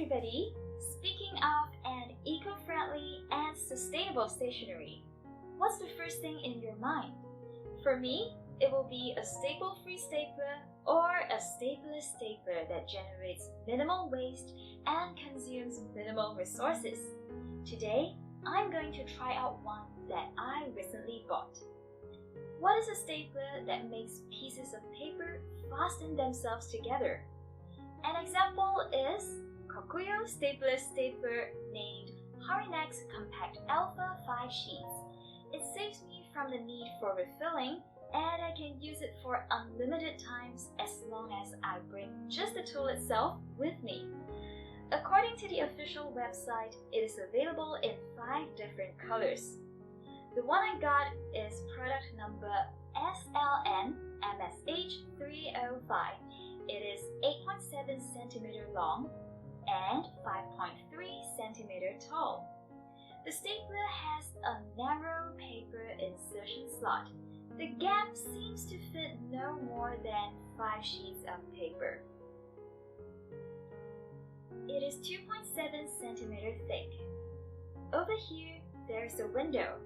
everybody! Speaking of an eco-friendly and sustainable stationery, what's the first thing in your mind? For me, it will be a staple-free stapler or a stapleless stapler that generates minimal waste and consumes minimal resources. Today, I'm going to try out one that I recently bought. What is a stapler that makes pieces of paper fasten themselves together? An example is KOKUYO Stapleless stapler named Harinacs Compact Alpha 5 sheets. It saves me from the need for refilling, and I can use it for unlimited times as long as I bring just the tool itself with me. According to the official website, it is available in 5 different colors. The one I got is product number SLN-MSH305. It is 8.7 cm long and 5.3 cm tall. The stapler has a narrow paper insertion slot. The gap seems to fit no more than 5 sheets of paper. It is 2.7 cm thick. Over here, there is a window.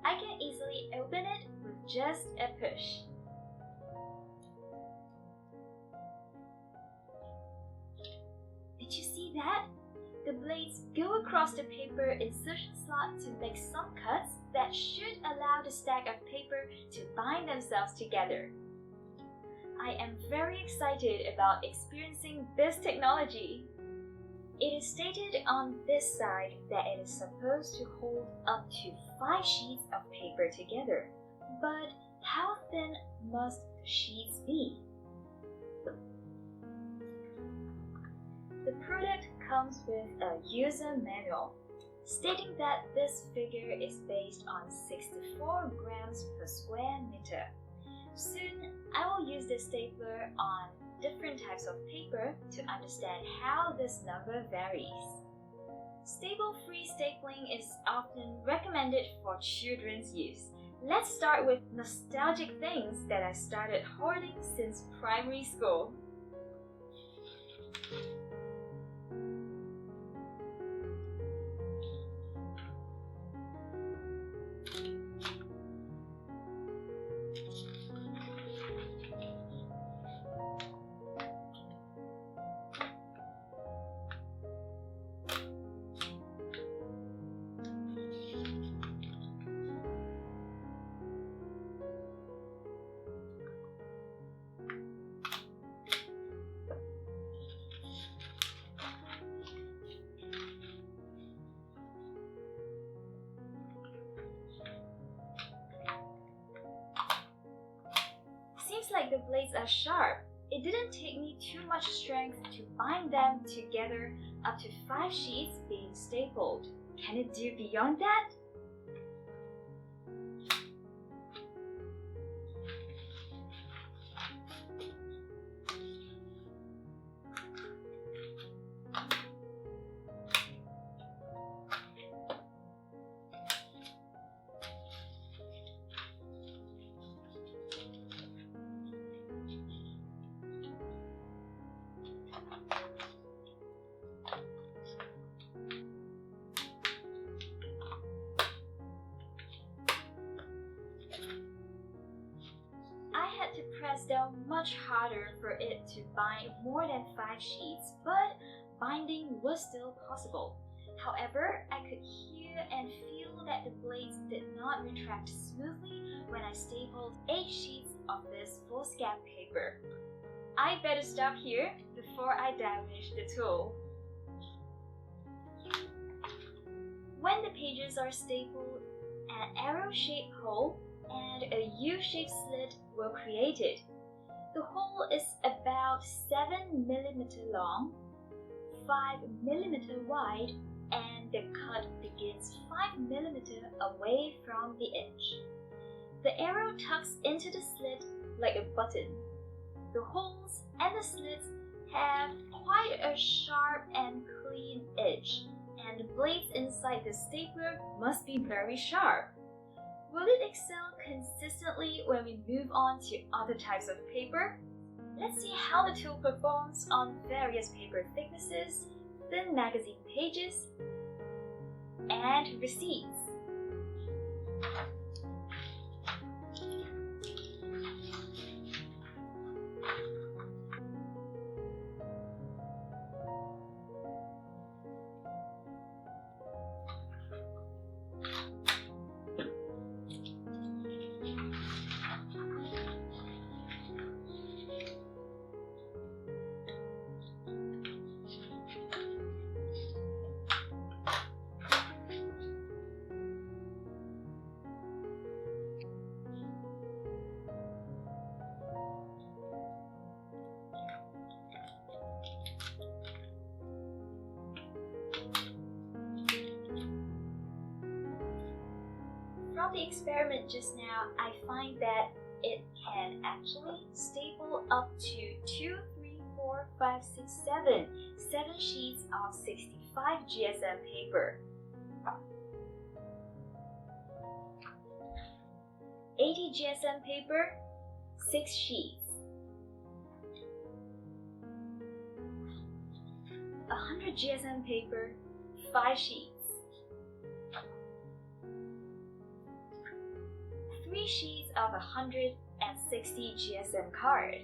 I can easily open it with just a push. Did you see that? The blades go across the paper insertion slot to make some cuts that should allow the stack of paper to bind themselves together. I am very excited about experiencing this technology. It is stated on this side that it is supposed to hold up to 5 sheets of paper together. But how thin must the sheets be? The product comes with a user manual stating that this figure is based on 64 grams per square meter. Soon, I will use this stapler on different types of paper to understand how this number varies. Staple-free stapling is often recommended for children's use. Let's start with nostalgic things that I started hoarding since primary school. Seems like the blades are sharp. It didn't take me too much strength to bind them together up to 5 sheets being stapled. Can it do beyond that? To press down much harder for it to bind more than 5 sheets, but binding was still possible. However, I could hear and feel that the blades did not retract smoothly when I stapled 8 sheets of this foolscap paper. I better stop here before I damage the tool. When the pages are stapled, an arrow-shaped hole and a U-shaped slit were created. The hole is about 7 mm long, 5 mm wide, and the cut begins 5 mm away from the edge. The arrow tucks into the slit like a button. The holes and the slits have quite a sharp and clean edge, and the blades inside the stapler must be very sharp. Will it excel consistently when we move on to other types of paper? Let's see how the tool performs on various paper thicknesses, thin magazine pages, and receipts. From the experiment just now, I find that it can actually staple up to 2, 3, 4, 5, 6, 7 sheets of 65 GSM paper. 80 GSM paper, 6 sheets. 100 GSM paper, 5 sheets. 3 sheets of 160 GSM card.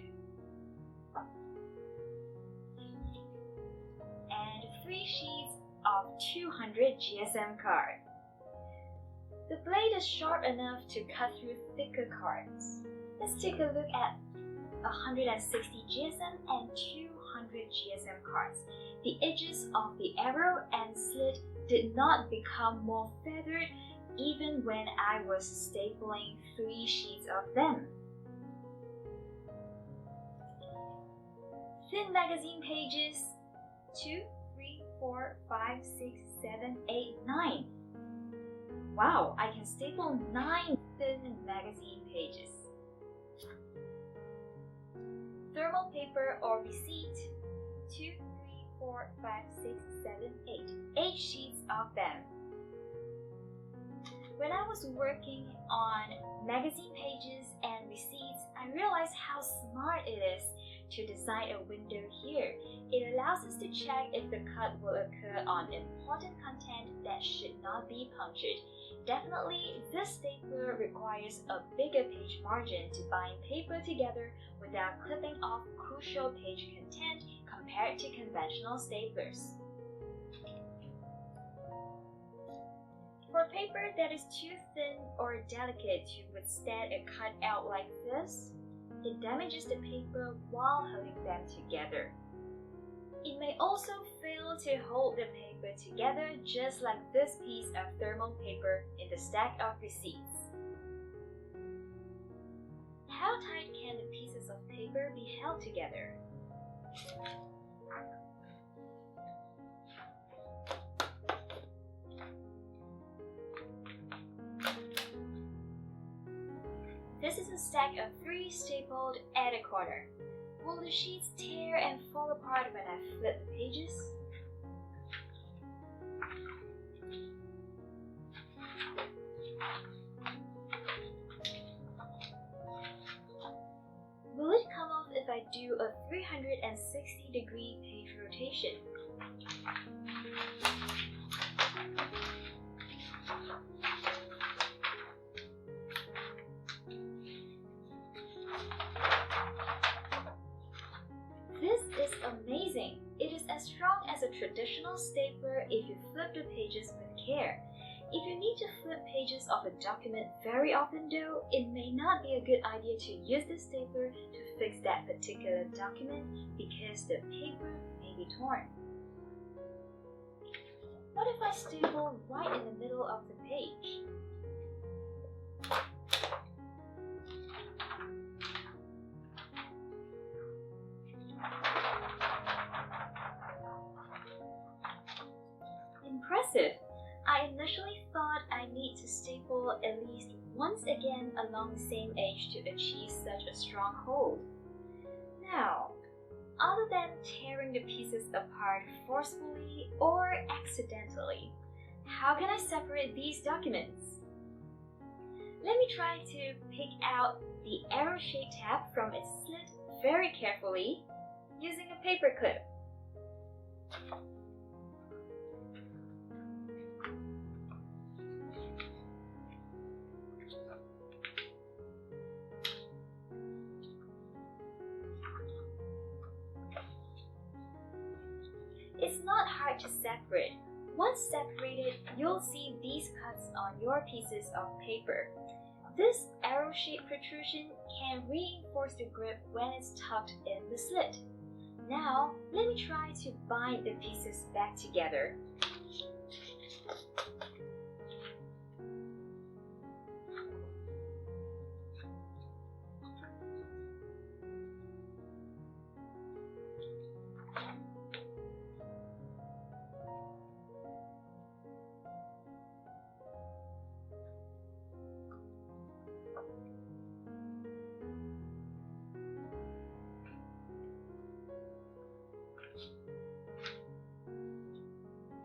And 3 sheets of 200 GSM card. The blade is sharp enough to cut through thicker cards. Let's take a look at 160 GSM and 200 GSM cards. The edges of the arrow and slit did not become more feathered even when I was stapling 3 sheets of them. Thin magazine pages 2, 3, 4, 5, 6, 7, 8, 9. Wow, I can staple 9 thin magazine pages. Thermal paper or receipt 2, 3, 4, 5, 6, 7, 8. 8 sheets of them. When I was working on magazine pages and receipts, I realized how smart it is to design a window here. It allows us to check if the cut will occur on important content that should not be punctured. Definitely, this stapler requires a bigger page margin to bind paper together without clipping off crucial page content compared to conventional staplers. For paper that is too thin or delicate to withstand a cutout like this, it damages the paper while holding them together. It may also fail to hold the paper together, just like this piece of thermal paper in the stack of receipts. How tight can the pieces of paper be held together? This is a stack of 3 stapled at a corner. Will the sheets tear and fall apart when I flip the pages? Will it come off if I do a 360-degree page rotation? This is amazing! It is as strong as a traditional stapler if you flip the pages with care. If you need to flip pages of a document very often though, it may not be a good idea to use the stapler to fix that particular document because the paper may be torn. What if I staple right in the middle of the page? Impressive! I initially thought I need to staple at least once again along the same edge to achieve such a strong hold. Now, other than tearing the pieces apart forcefully or accidentally, how can I separate these documents? Let me try to pick out the arrow-shaped tab from its slit very carefully using a paper clip. It's not hard to separate. Once separated, you'll see these cuts on your pieces of paper. This arrow-shaped protrusion can reinforce the grip when it's tucked in the slit. Now, let me try to bind the pieces back together.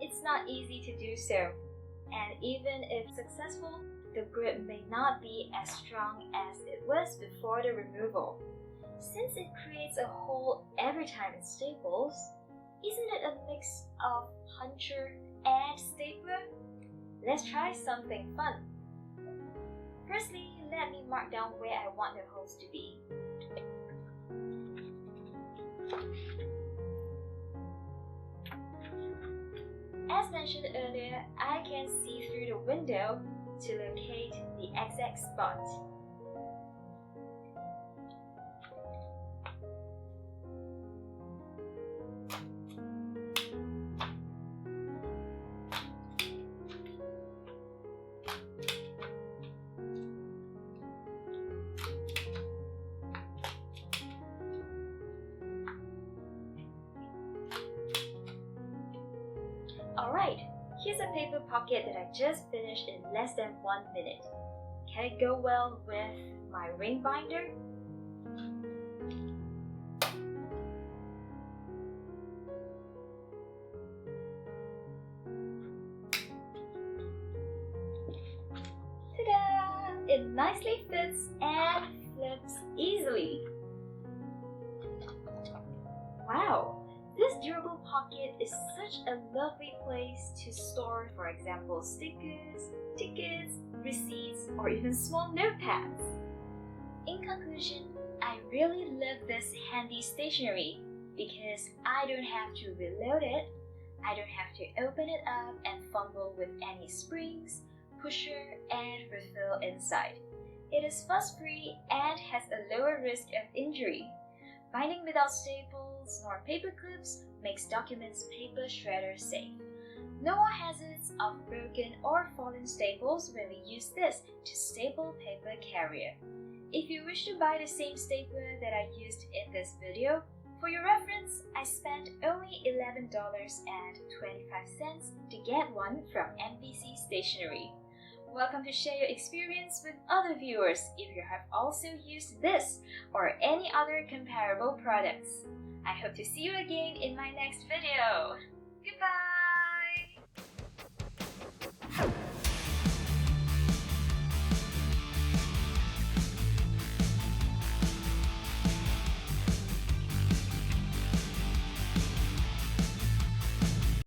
It's not easy to do so, and even if successful, the grip may not be as strong as it was before the removal. Since it creates a hole every time it staples, isn't it a mix of puncher and stapler? Let's try something fun. Firstly, let me mark down where I want the holes to be. As mentioned earlier, I can see through the window to locate the exact spot. Alright, here's a paper pocket that I just finished in less than 1 minute. Can it go well with my ring binder? Ta-da! It nicely fits and flips easily. Wow! This durable pocket is such a lovely place to store, for example, stickers, tickets, receipts, or even small notepads. In conclusion, I really love this handy stationery because I don't have to reload it, I don't have to open it up and fumble with any springs, pusher, and refill inside. It is fuss-free and has a lower risk of injury. Binding without staples nor paper clips makes documents paper shredder safe. No more hazards of broken or fallen staples when we use this to staple paper carrier. If you wish to buy the same stapler that I used in this video, for your reference, I spent only $11.25 to get one from MBC Stationery. Welcome to share your experience with other viewers if you have also used this or any other comparable products. I hope to see you again in my next